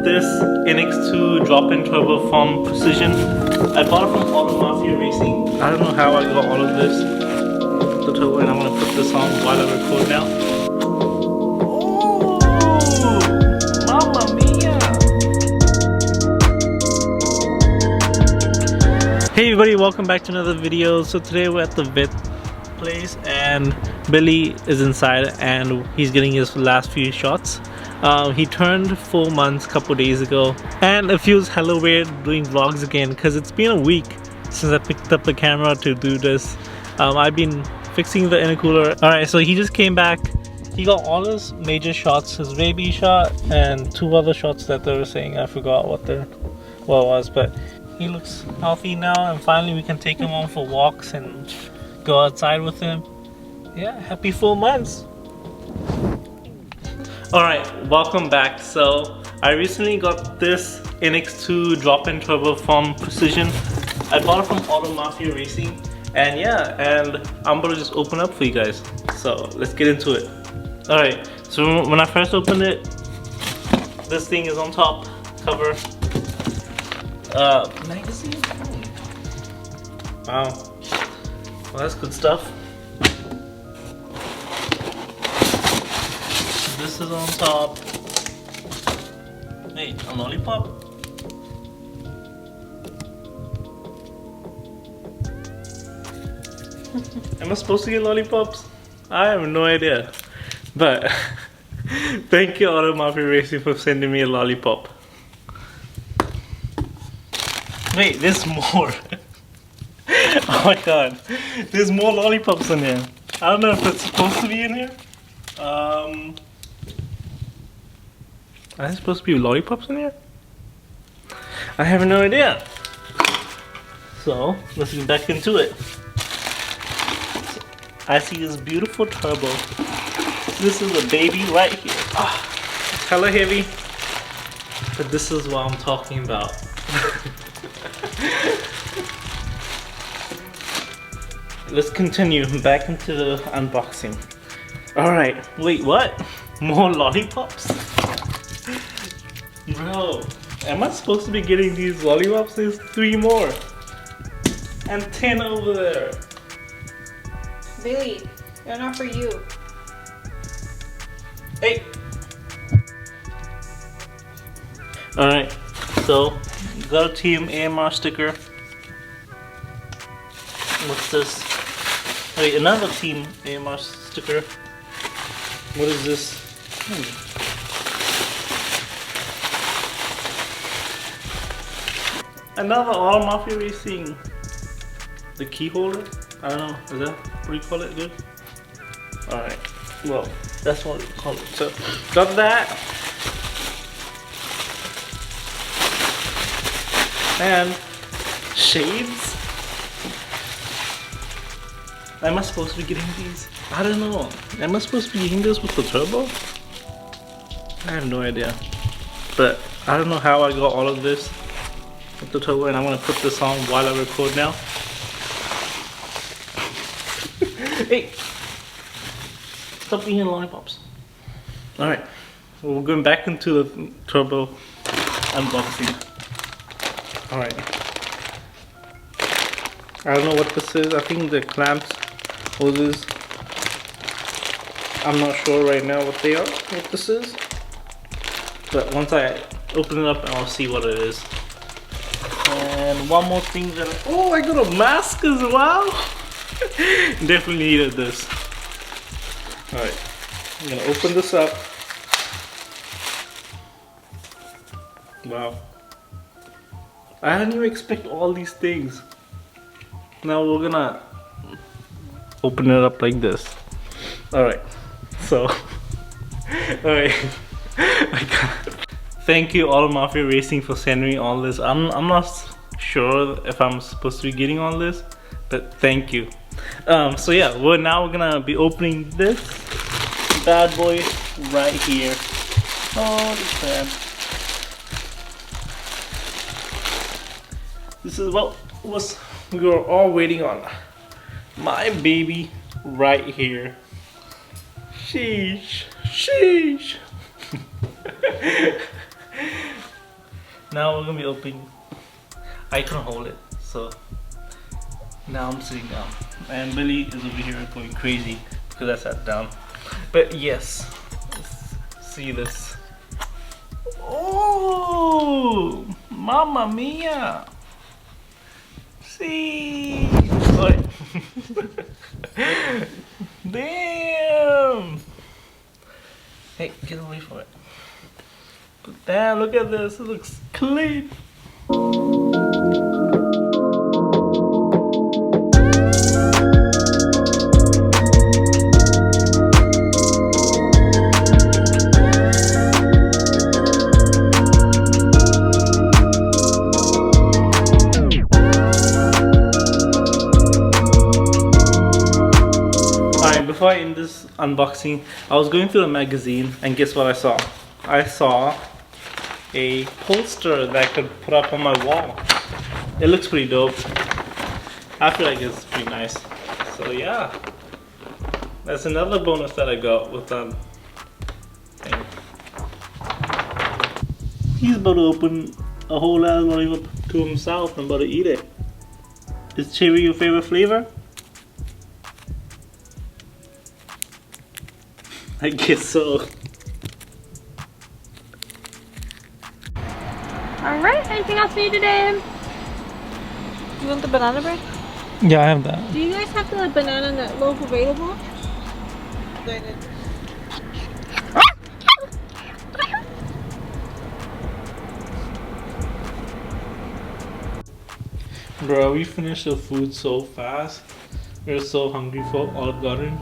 this NX2 drop-in turbo from Precision. I bought it from Auto Mafia Racing. I don't know how I got all of this. The turbo, and I'm gonna put this on while I record now. Oh, mamma mia! Hey everybody, welcome back to another video. So today we're at the vet place and Billy is inside and he's getting his last few shots. He turned 4 months a couple days ago, and it feels hella weird doing vlogs again because it's been a week since I picked up the camera to do this. I've been fixing the intercooler. Alright, so he just came back. He got all his major shots, his baby shot and 2 other shots that they were saying. I forgot what it was, but he looks healthy now, and finally we can take him on for walks and go outside with him. Yeah, happy 4 months. Alright, welcome back. So I recently got this NX2 drop-in turbo from Precision. I bought it from Auto Mafia Racing, and yeah, and I'm gonna just open up for you guys. So let's get into it. Alright, so when I first opened it, this thing is on top, cover. Magazine? Wow. Well, that's good stuff. This is on top. Wait, a lollipop? Am I supposed to get lollipops? I have no idea. But thank you Auto Mafia Racing for sending me a lollipop. Wait, there's more. Oh my god. There's more lollipops in here. I don't know if it's supposed to be in here. Are there supposed to be lollipops in here? I have no idea. So let's get back into it. I see this beautiful turbo. This is a baby right here. It's hella heavy, but this is what I'm talking about. Let's continue back into the unboxing. Alright, wait, what? More lollipops? Bro, am I supposed to be getting these lollipops? There's 3 more. And 10 over there. Billy, they're not for you. Hey! Alright, so got a Team AMR sticker. What's this? Wait, another Team AMR sticker. What is this? Another Auto Mafia Racing. The key holder? I don't know. Is that what you call it, dude? Alright. Well, that's what we call it. So, got that. And shades. Am I supposed to be getting these? I don't know. Am I supposed to be getting this with the turbo? I have no idea. But I don't know how I got all of this with the turbo, and I'm gonna put this on while I record now. Hey! Stop eating lollipops. Alright, we're going back into the turbo unboxing. Alright. I don't know what this is. I think the clamps, hoses. I'm not sure right now what they are, what this is. But once I open it up, I'll see what it is. And one more thing that oh, I got a mask as well. Definitely needed this. Alright, I'm gonna open this up. Wow. I didn't even expect all these things. Now we're gonna open it up like this. Alright, so alright. Thank you Auto Mafia Racing for sending me all this. I'm not sure if I'm supposed to be getting all this, but thank you. So yeah, we're gonna be opening this bad boy right here. Holy crap. This is what we were all waiting on. My baby right here. Sheesh. Sheesh. Now we're gonna be opening. I couldn't hold it, so now I'm sitting down, and Billy is over here going crazy because I sat down. But yes, let's see this. Oh, mamma mia! See, damn! Hey, get away from it! Damn, look at this. It looks clean. Before I end this unboxing, I was going through the magazine and guess what I saw? I saw a poster that I could put up on my wall. It looks pretty dope. I feel like it's pretty nice. So yeah, that's another bonus that I got with that thing. He's about to open a whole ass lollipop to himself and about to eat it. Is cherry your favorite flavor? I guess so. Alright, anything else for you today? You want the banana bread? Yeah, I have that. Do you guys have the banana nut loaf available? Bro, we finished the food so fast. We're so hungry for Olive Garden.